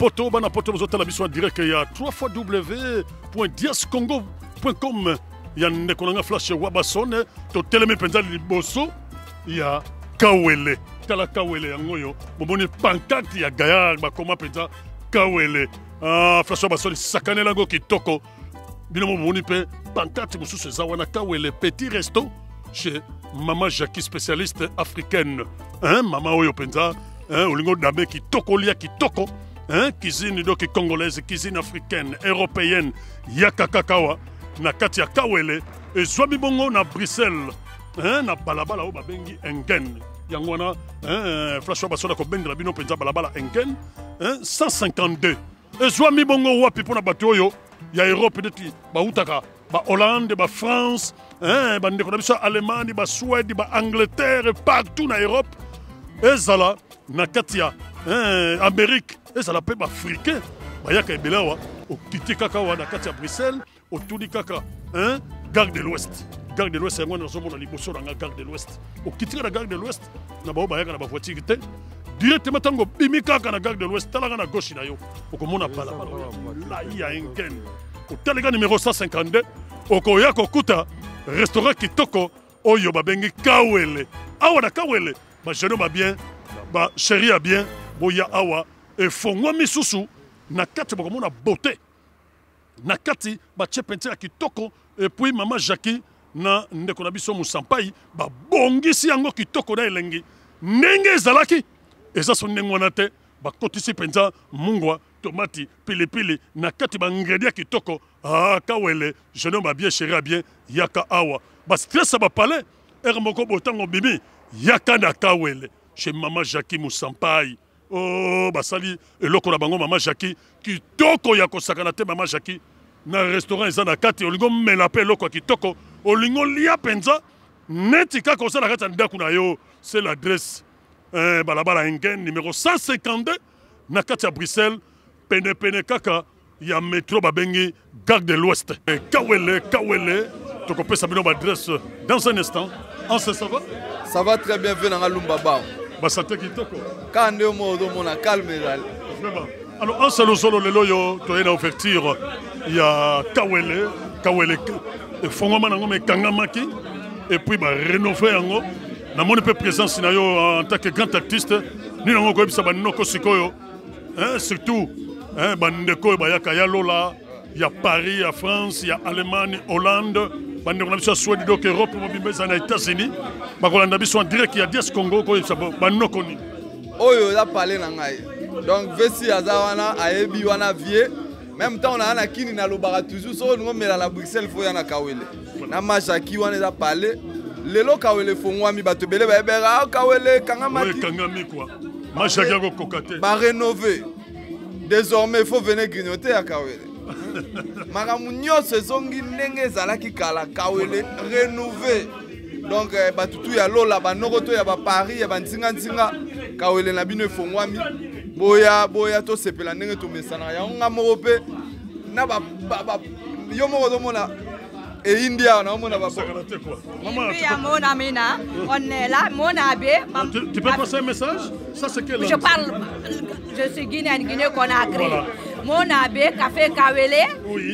poto vous êtes à la mission en direct il y a www.diascongo.com il y a un flash Wabasone to teleme penza liboso il y a Kawele tala Kawele ngoyo bomoni pancarte ya gaya ba koma penza Kawele flash Wabasone sakane lango kitoko bino bomoni pe pancarte mususu zawana Kawele petit resto chez Maman Jackie spécialiste africaine Maman oyo penza olingo dabe kitoko lia kitoko cuisine donc congolaise, cuisine africaine, européenne, yaka kakawa, na kati ya Kawele, et zwami bongo na Bruxelles, na balabala o babengi Engen. Yango wana flash basola ko benga bino penza balabala Engen, 152. Et zwami bongo wapi pona bato oyo ya Europe deti ba utaka, ba Hollande, ba France, ba ndeko na biso Allemagne, ba Suède, ba Angleterre, partout na Europe. Et zala na kati ya Amérique. Et ça l'appelle africain. Bayaka ebelawa au kiti kaka wana kati ya Bruxelles, au tuni kaka Gare de l'Ouest. Gare de l'Ouest yango na zomona liboso na Gare de l'Ouest. Au kiti la Gare de l'Ouest na ba bayaka na ba voiture te. Directement tango bimi kaka na Gare de l'Ouest talanga na gauche na yo. Okomona bala la ya Engen. Au talega numéro 152 okoya kokuta restaurant kitoko oyo babengi Kawele. Awa na Kawele ba jeune ba bien, ba chéri a bien, boya awa et fongwa misusu na kati bakomona beauté na kati ba chepente ya kitoko et puis Maman Jackie na ndeko na biso musampai ba bongisi yango kitoko na elengi ndenge ezalaki eza so ndenge wana te ba kotisi penza mungwa tomati pilipili na kati ba ingrédients kitoko Kawele jeune homme bien chéri bien yaka awa ba stress ba palais moko botango bibi yaka na Kawele chez Maman Jackie musampai. Oh, basali eloko na bango Maman Jackie kitoko ya kosakana te Maman Jackie na restaurant eza na kati olingo mela pe eloko kitoko olingo lia penza neti kaka osala kati ndako na yo c'est l'adresse balabala Engen numéro 152 na kati ya Bruxelles pene kaka ya métro babengi Gare de l'Ouest. Kawele tokopesa bino ba adresse dans un instant. Ça va? Ça va très bien, venez à Lumbaba. Basate kitoko. Kande modo mona calme dal. Alors en solo solo lelo yo to ena ouverture il y a Kawele et fongoma nango me kangamaki et puis ba rénover yango na moni pe présence na yo en tant que grand artiste ni nango ko bisa banoko sikoyo surtout bandeko ba yaka ya Lola ya Paris ya France ya Allemagne Hollande bandeko na biso Suède donc Europe mobimeza na États-Unis bakolanda biso en direct ya DS Congo ko bisa banoko ni oyo la parler na ngai donc vesi azawana ayebi wana vie même temps on a na kini na lobara toujours so ngo mela la Bruxelles fo ya na Kawele na Majaki wana za parler lelo Kawele fongwami bato bele ba ebera Kawele kangamaki kangami quoi Majaki ko kokate ba rénover désormais il faut venir grignoter à Kawele Maramunyo sezongi ndenge ezalaki kala Kawele rénover donc batutu ya Lola banokoto ya ba Paris ya banzinga nzinga Kawele na bino efongwami boya to sepela ndenge to mesana ya nga moko pe na ba yo moko do mona et India na mona ba sakalate quoi maman mona mina on est là mona be tu peux passer un message ça c'est quelle je parle je suis Guinéenne Conakry mon abbé café Kawele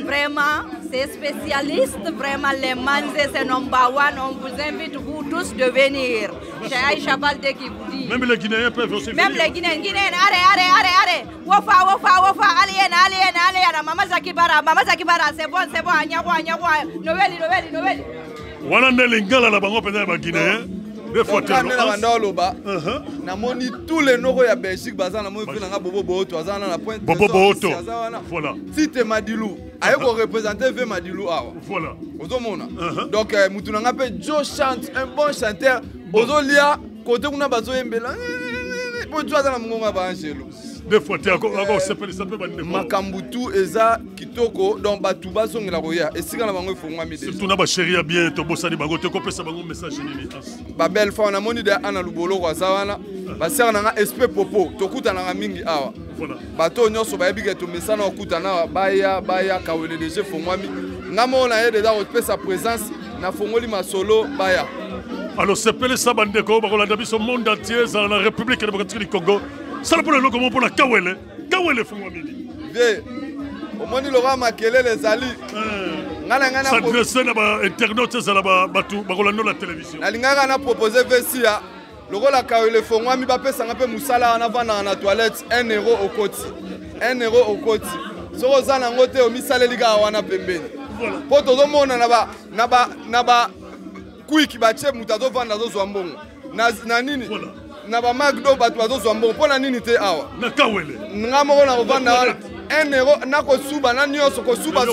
vraiment c'est spécialiste vraiment les manzés c'est number one on vous invite vous tous de venir c'est Aïcha Balde qui vous dit même les Guinéens peuvent aussi même les Guinéens allez wofa alien Maman Jackie bara c'est bon anyagwa Noël wana ndelingala na bango pena ba Guinéen des fois na moni tous les noro ya Belgique bazana mo fe nga bobo boto azana na point bobo boto voilà Tite Madilou aye ko représenter ve Madilou awa voilà ozomona donc mutu nga pe Joe chante un bon chanteur ozolia côté kuna bazo yembela po tu azana mungonga ba angelo des fois tu encore s'appelle bande makambutu eza kitoko donc batu bazongela koya esika na bango efongwami surtout na ba chéri bien to bosali bango te ko pesa bango message nini ba belle fois na moni de ana lubolo kwa sawana ba sera na esprit popo tokuta na mingi awa voilà bato nyonso ba yebike to mesana okuta na baya Kawele déjà fongwami ngamo na ye déjà pesa présence na fongoli masolo baya alors sepele sa bande ko ba ko la biso monde entier dans la République démocratique du Congo. Ça le pour le comment pour la Kawele kawele fungwa midi vie omoni loka makelele ezali s'adresser na ba internautes ezala batu bakolanda la télévision nalingaka na proposer vesia lokola kawele fongwami bapesanga mpe mosala wana vandaka na toilette 1 euro okoti 1 euro okoti soki oza nango te omisaleli kaka wana pembeni mpo tozomona na bakwiki batie moto azovanda azozwa mbongo na nini na bamagdo bato bazozwa mbongo mpo na nini te awa na kawele nga moko na kovanda wana 1 euro nakosuba na nyonso kosuba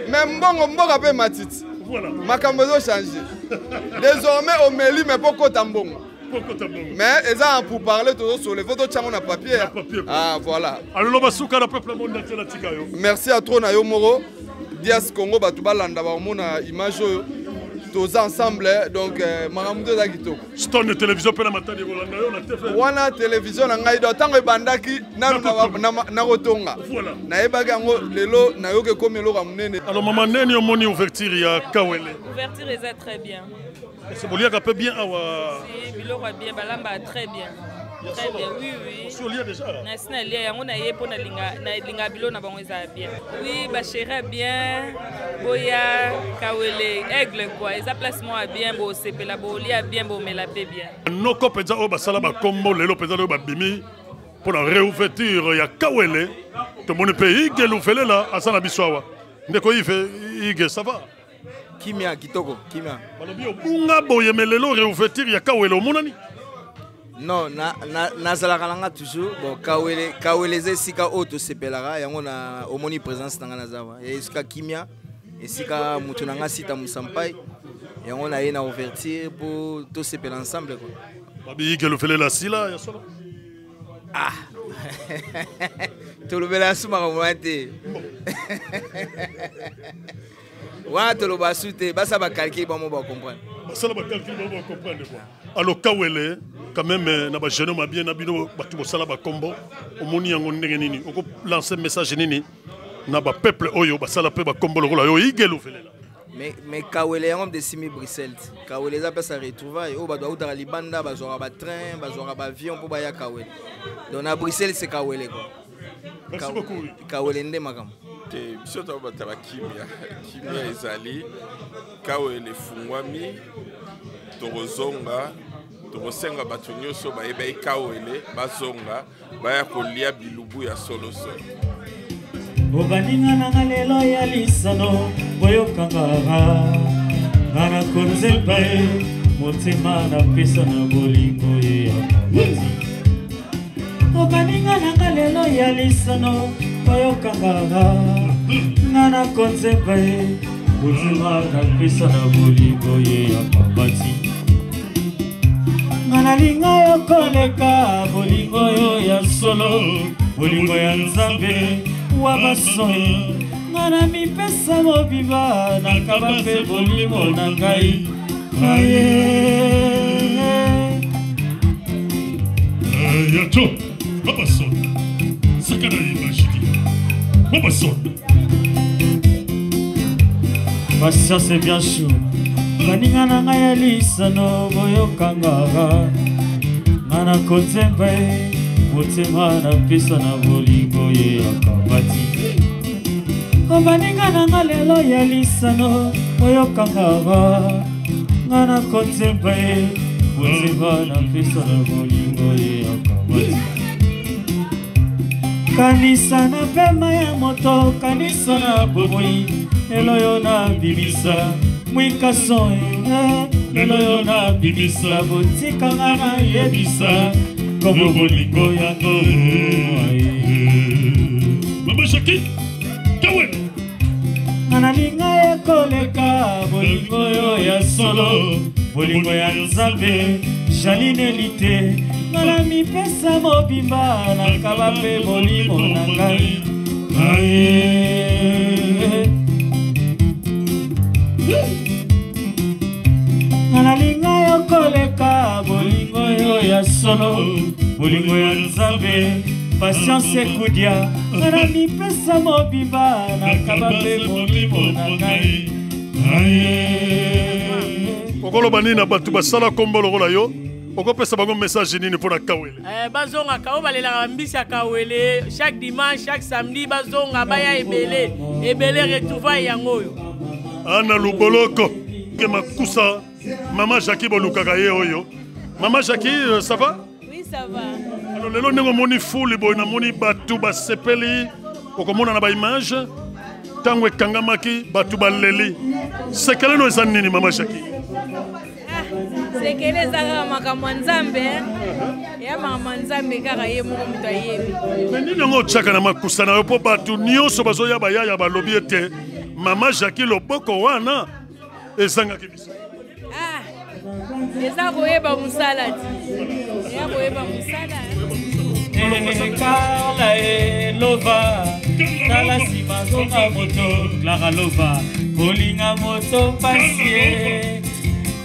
me mbongo mboka mpe matiti makambo ezochange désormais omeli me mpo kota mbongo mais eza pour parler tozosole fo tocyango na papier ah voilà aloloba suka na peuple monde entier natika yo merci à trop na yo moko Dias Congo bato balanda baomona image oyo toza ensemble donc makambo to eza kitoko stone télévision mpe na matani ekolanda yo na tv wana télévision na ngai do ntango ebandaki nanu nakotonga nayebaki yango lelo nayoki ekomi eloko ya monene. Alors mama neni omoni ouverture ya kawele? Ouverture eza très bien. Boliaka mpe bien awa? Si biloko bien balamba très bien. Très bien, oui, oui. Sur lia déjà? Na lia yango na ye pona linga bilo na bango eza bien. Oui, ba chérie bien. Boya kawele aigle quoi. Eza placement bien bo sepela bo lia bien bo mela pe bien. Noko penza o basala ba kombo lelo penza do ba bimi pour la réouverture ya kawele. To moni pays gelu felela asana biswawa. Ndeko ife ige ça va? Kimia kitoko, kimia. Balobi obunga boye melelo réouverture ya kawele omonani? Non, nazalaka nanga toujours bon kawele ze sika auto sepelara yango na omoni présence nanga nazawa ya sika kimia esika mutu nanga sita musampai yango na ye na ouverture pour to sepela ensemble quoi. Babi ke le fele la sila ya solo. Ah. To le bela suma ko mate. Wa to le basute basa ba calculer ba mo ba comprendre. Basala ba calculer ba comprendre quoi. Alors kawele quand même na ba jeune ma bien na bino batu bosala ba kombo omoni yango ndenge nini oko lancer message nini na ba peuple oyo basala pe ba kombo lokola yo igelu felela mais kawele yango de simi Bruxelles kawele za pesa retrouvaille o ba doit utara libanda ba zora ba train ba zora ba avion pour ba ya kawele donc na Bruxelles c'est kawele quoi. Merci beaucoup. Kawele nde makam te biso to ba taba kimia ezali kawele fungwami torozonga tokosenga bato nyonso bayeba ekawele bazonga baya kolia bilubu ya solo solo. Obaninga nanga lelo ya lisano boyokanga ngana konzepe motema na pesa na bolingo ye akabati. Obaninga nanga lelo ya lisano boyokanga ngana konzepe motema na pesa na bolingo ye akabati. Ngana linga yo koleka bolingo yo ya solo bolingo ya nzambe wa basoyo ngana mipesa mobiba na kaba pe bolingo na ngai aye yato babason sakana imagine babason Patience c'est bien chaud Baninga na ngai ya lisano boyokanga ngana konzembe motema na pesa na bolingo ye akabati. Baninga na ngai lelo ya lisano boyokanga ngana konzembe motema na pesa na bolingo ye akabati. Kanisa na pema ya moto kanisa na bomoi eloyo na bibisa mwikaso eloyo na bibisa botika ngana yebisa komo bolingo yango Mama Shaki kawe ngana linga ekoleka bolingo yo ya solo bolingo ya nzambe Janine lite ngana mipesa mobimba na kaba pe bolingo na ngai aye ngana linga yo koleka bolingo yo ya solo bolingo ya nzambe patience ekudia ngana mipesa mobimba na kaba pe bolingo na ngai okoloba nini na bato basala kombo lokola yo okopesa bango message nini mpona kawele bazonga kao balelaka mbisi ya kawele chaque dimanche chaque samedi bazonga baya ebele retrouvaille yango oyo ana luboloko ke makusa mama Jackie bolukaka ye oyo mama Jackie ça va Oui, ça va. alors lelo ndenge omoni fuli boye namoni bato basepeli okomona na baimage ntango ekangamaki bato baleli sekele no eza nini mama Jackie sekele ezaka makambo ya nzambe ya makambo ya nzambe kaka ye moko moto ayebi me nini yango otyaka na makusa na yo mpo bato nyonso bazoya bayaya balobi ete mama Jackie loboko wana ezangaki biso eza koyeba mosala ti eya koyeba mosala Kala elova Kala sima zonga moto Clara lova Kolinga moto pasie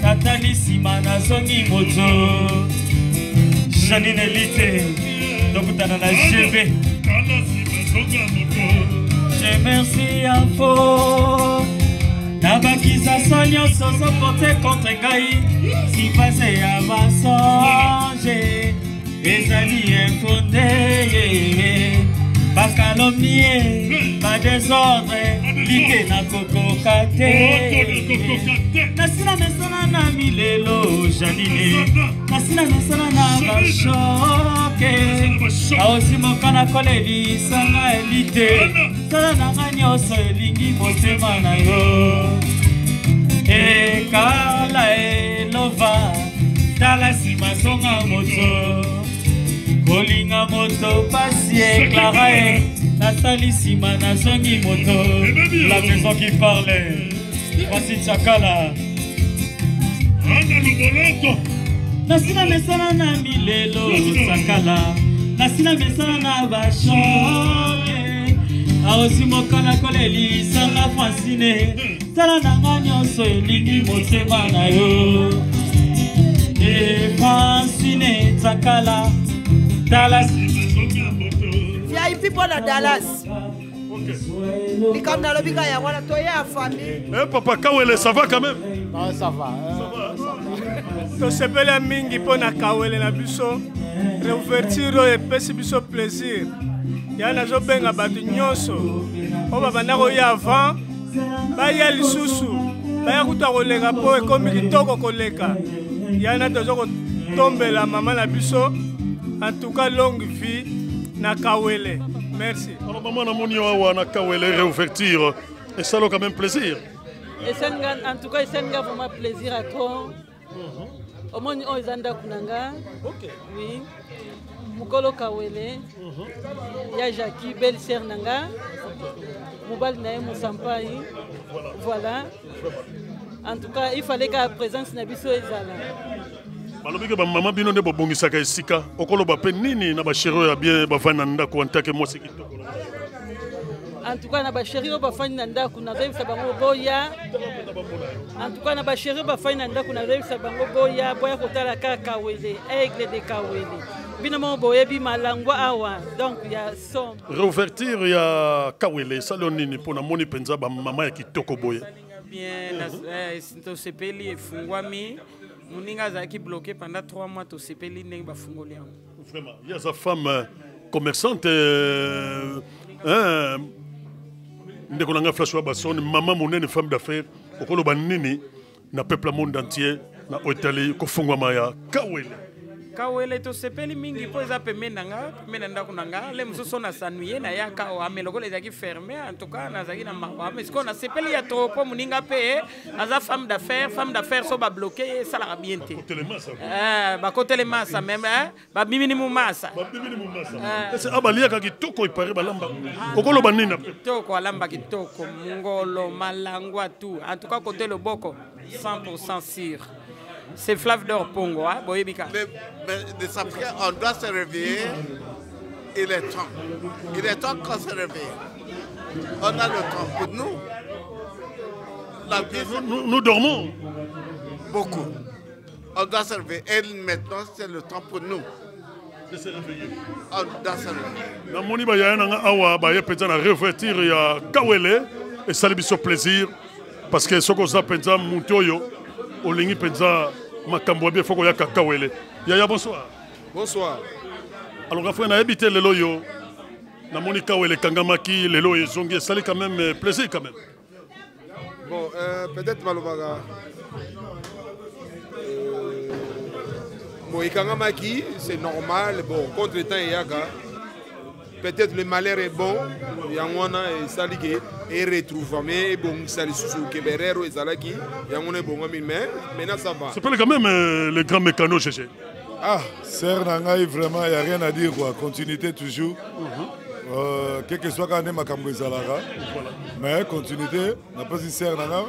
Tatali sima na zongi moto Janine Elite Dokutana na GB Kala sima zonga moto Je merci info Nabakisa sonyo soso porte contre ngai Si passe ya mensonge Ezali infondé Bakalomie Ba désordre Lite na koko kate Nasina mesana na milelo Janine Nasina mesana na bashoke Aosi mokana koleli Sanga elite Sala nanga nyoso elingi motema na yo Ekala elova Tala sima songa moto Kolinga moto pasie Clara Nathalie sima na zongi moto La maison qui parlait Voici Tchakala Anga luboloko Nasina mesana na milelo Tchakala Nasina mesana na bashoke Aosi mokana koleli Sanga Francine Sala nanga nyonso elingi motema na yo Francine Tchakala Dallas. VIP pour la Dallas. Ok. Comme dans le biga ya wana to ya famille. Eh papa Kawele ça va quand même? Ah ça va. To sepela mingi pona Kawele na biso. Réouverture et pesi biso plaisir. Ya na zo benga batu nyonso. O baba na ko ya avant. Ba ya lisusu. Ba ya kuta kolenga po ekomi kitoko koleka. Ya na to zo ko tombela mama na biso. En tout cas, longue vie, na Kawele. Merci. Alors, maman, na Kawele, réouverture. Et ça a quand même plaisir. Et en tout cas, c'est vraiment plaisir à toi. Au moins, on est en Kunanga. Ok. Oui. Mukolo Kawele. Il y a Jackie, belle-sœur Nanga. Moubal Nae Moussampaï. Voilà. En tout cas, il fallait que la présence Nabiso Ezala. Malobike ba mama bino nde bobongisaka esika okoloba pe nini na ba chéri ya bien bavana ndako antake mwasi kitoko. En tout cas na ba chéri bafani na ndako na revisa bango boya. En tout cas na ba chéri bafani na ndako na revisa bango boya kotala ka Kawele aigle de Kawele. Bino mo boyebi malangwa awa donc ya som. Réouverture ya Kawele salo nini pona moni penza ba mama ya kitoko boye. Bien to sepeli efungwami. Moninga zaki bloqué pendant 3 mois to sepeli ndenge bafungoli yango. Vraiment, il y a sa femme commerçante ndeko nanga flash wa basone maman monene femme d'affaires okolo banini na peuple monde entier na Italie ko fungwa maya Kawele. Kawele to sepeli mingi po eza pemena ndako nanga le musoso na sanuye na ya ka o amelo les zaki fermé en tout cas na zaki na mawa mais ko na sepeli ya trop po moninga pe aza femme d'affaires so ba bloqué ça la bien té ba côté massa même ba bimini mu massa c'est abalia ka kitoko ipare balamba kokolo banina kitoko alamba kitoko ngolo malangwa tout en tout cas côté le boko 100% sûr. C'est Flav d'Or Pongo, hein, Boyebika. Des Africains, on doit se réveiller. Il est temps. Il est temps qu'on se réveille. On a le temps pour nous. Nous dormons. Beaucoup. On doit se réveiller. Et maintenant, c'est le temps pour nous. De se réveiller. On doit se réveiller. Na moni ba ya nga awa ba ya penza na réouverture ya Kawele et ça lui fait plaisir parce que ce qu'on a penza muntoyo olingi penza makambo bien foko ya Kawele Yaya, bonsoir. Bonsoir. Alors, Rafoué, on a habité le loyo. Na Monika ou le Kangamaki, le loyo, Zongi, ça fait quand même plaisir quand même. Bon, peut-être Malobaga. Bon, Kangamaki, c'est normal. Bon, contre le temps, il y a peut-être le malheur est bon. Il y a un saligué et retrouve mais bon, ça les sous Keberero et Zalaki. Il y a un bon mais maintenant ça va. C'est pas quand même le grand mécano, GG. Ah, Serre Nangaï, vraiment, il n'y a rien à dire quoi. Continuité toujours. Quel que soit quand on est Makambo Zalara. Mais continuité, on n'a pas dit Serre Nangaï.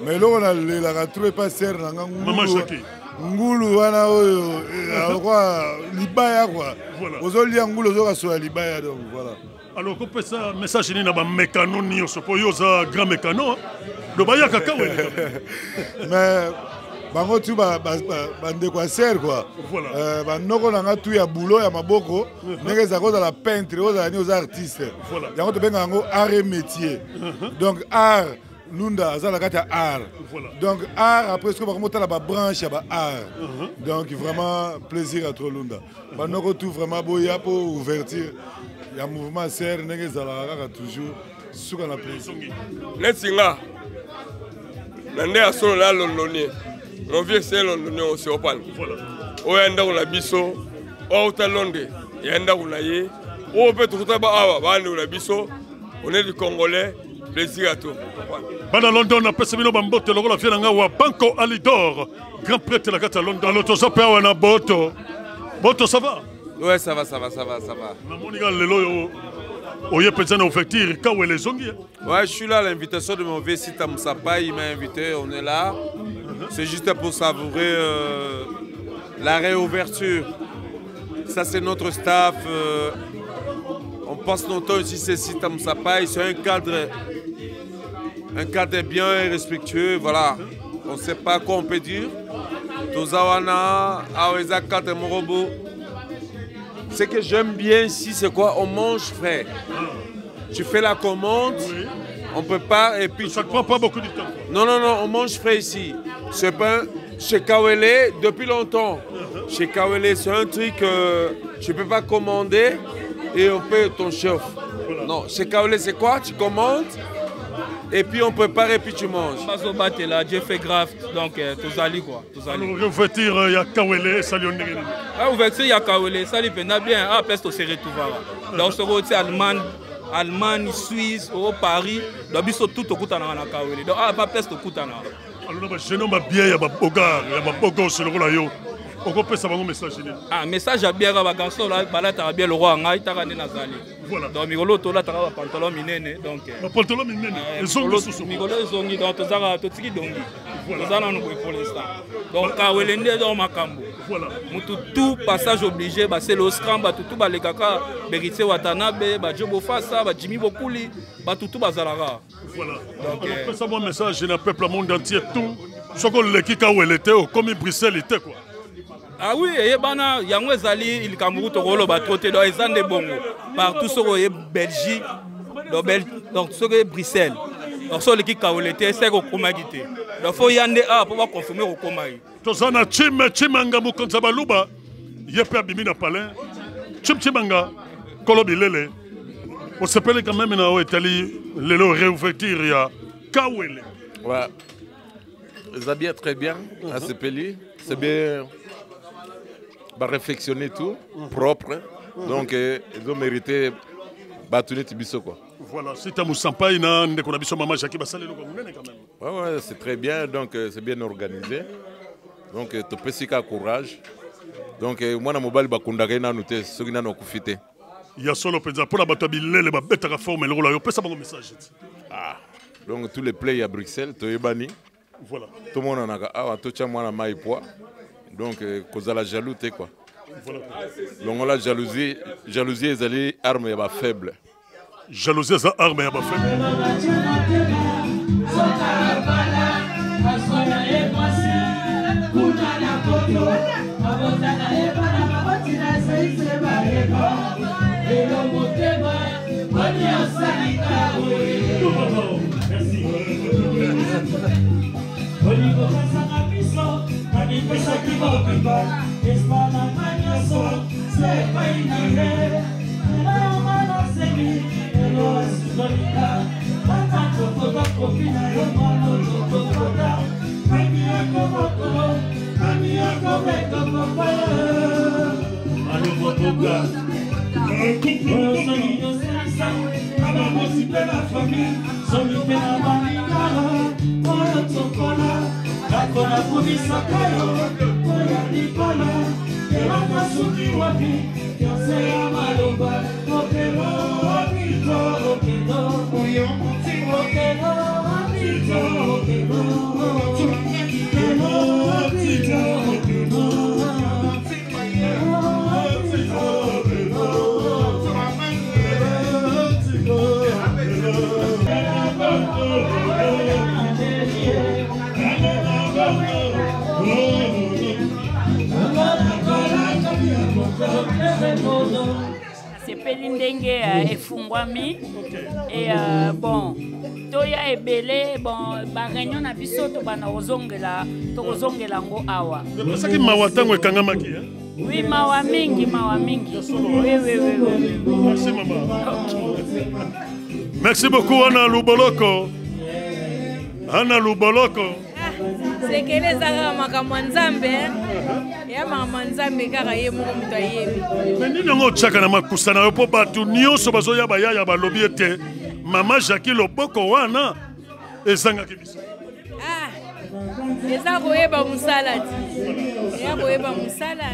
Mais là, on a la trouvé pas Serre Nangaï. Maman Jackie. Ngulu wana oyo quoi libaya quoi ozoli ngulu ozoka so libaya donc voilà alors ko pesa message ni na ba mécano ni so po yo za grand mécano do baya kaka we mais bango tu ba bande quoi ser quoi voilà banoko nanga tu ya boulot ya maboko ndenge za ko za la peintre oza ni aux artistes yango to benga ngo art et métier donc art Lunda, ça la carte art. Donc art après ce que vraiment la branche à art. Donc vraiment plaisir à toi Lunda. Maintenant tout vraiment beau ya pour ouverture. Il y a mouvement serre nenge zalaka toujours sous qu'on a plaisir. Netsinga. Nande asolo la londonien. Mon vieux c'est londonien au Séopan. Voilà. Oyanda on la biso, o ta londe, yanda on la yé. O peut tout ba awa, ba on la biso. On est du Congolais. Plaisir à toi. Bana London, on a passé le bambote, le rôle à faire un Banco Alidor, grand prêtre de la carte à London, l'autre s'appelle un boto. Boto, ça va? Ouais, ça va. Ouais, je suis là à l'invitation de mon vieux site à Moussapa, il m'a invité, on est là. C'est juste pour savourer la réouverture. Ça, c'est notre staff. On passe notre temps ici, c'est site à Moussapa, c'est un cadre bien et respectueux, voilà. On ne sait pas quoi on peut dire. Tozawana, Aweza, Kate Morobo. Ce que j'aime bien ici, c'est quoi? On mange frais. Tu fais la commande, on prépare et puis... Ça ne prend pas beaucoup de temps. Non, on mange frais ici. C'est pas... Chez Kawele, depuis longtemps. Chez Kawele, c'est un truc que tu ne peux pas commander et on paye ton chef. Voilà. Non, chez Kawele, c'est quoi? Tu commandes et puis on prépare et puis tu manges. Mazobat est là, Dieu fait grave, donc tous allés quoi. Alors, ouverture, il y a Kawele, ça lui a négligé. Ah, ouverture, il y a Kawele, ça lui pénale bien. Ah, presque au serré tout va. Donc, ce côté Allemagne, Suisse, au Paris, donc ils sont tout au coup dans la Kawele. Donc, ah, pas presque au coup dans la. Alors, je n'ai pas bien, il y a un bogar, il y a un bogar sur le rôle. On peut savoir un message. Ah, message à bien, à Ganso, là, tu as bien le roi, il t'a ramené Nazali. Voilà. Donc, Migolo, tu as un pantalon minéné. Donc, pantalon minéné. Migolo, Zongi, donc, tu as un petit dongi. Nous allons pour l'instant. Donc, Kawelende dans Makambo. Voilà. Tout passage obligé, c'est le scram, tout les kaka, Beritse Watanabe, Djobo Fassa, Jimmy Bokuli, tout Bazalara. Voilà. Donc, après ça, mon message, je n'appelle pas le monde entier tout. Ce qu'on le qui Kawele était, comme Bruxelles était quoi. Ah oui, il y a un Zali, il Cameroun, Togolo, Batroté, dans les Andes Bongo, partout sur Belgique, donc sur Bruxelles. Donc sur l'équipe Kawelete, c'est au Komagité. Donc il faut y aller pour pouvoir confirmer au Komagité. Tozana Chimanga Mukonzabaluba, Yepe Bimina Palin, Chimanga, Kolobilele. On s'appelle quand même dans l'Italie, les réouverture, il y a Kawele. Ouais, ça bien très bien à ce pays, c'est bien. Réflexionner tout, propre. Donc, ils ont mérité Batouni Tibiso. Voilà, si tu as Moussampa, il y a un maman Jackie Bassale quand même. Ouais, c'est très bien, donc c'est bien organisé. Donc, tu peux aussi avoir courage. Donc, moi, je suis bakundaka ina noté, ceux qui n'ont profité. Il y a solo penza pour la bataille, les bêtes à forme, le rôle, on ça un message. Ah, donc tous les plays à Bruxelles, tu es banni. Voilà. Tout le monde en a tout le monde a maï poids. Donc, cause de la jalousie, quoi. Voilà. Donc, la jalousie est allée arme et faible. Jalousie est arme et faible. Esa que va a sepeli ndenge efungwami et bon toya ebele bon ba réunion na biso to bana kozongela ngo awa saki mawa tango ekangamaki oui mawa mingi oui merci maman merci beaucoup Ana Luboloko sekele zaka makambo nzambe ya mama nzambe kaka ye moko mutu ayebi nini ngo tshaka na makusa na yo po bato nyonso bazoya bayaya balobi ete mama Jackie Loboko wana ezangaki biso eza koyeba musala ti ya koyeba musala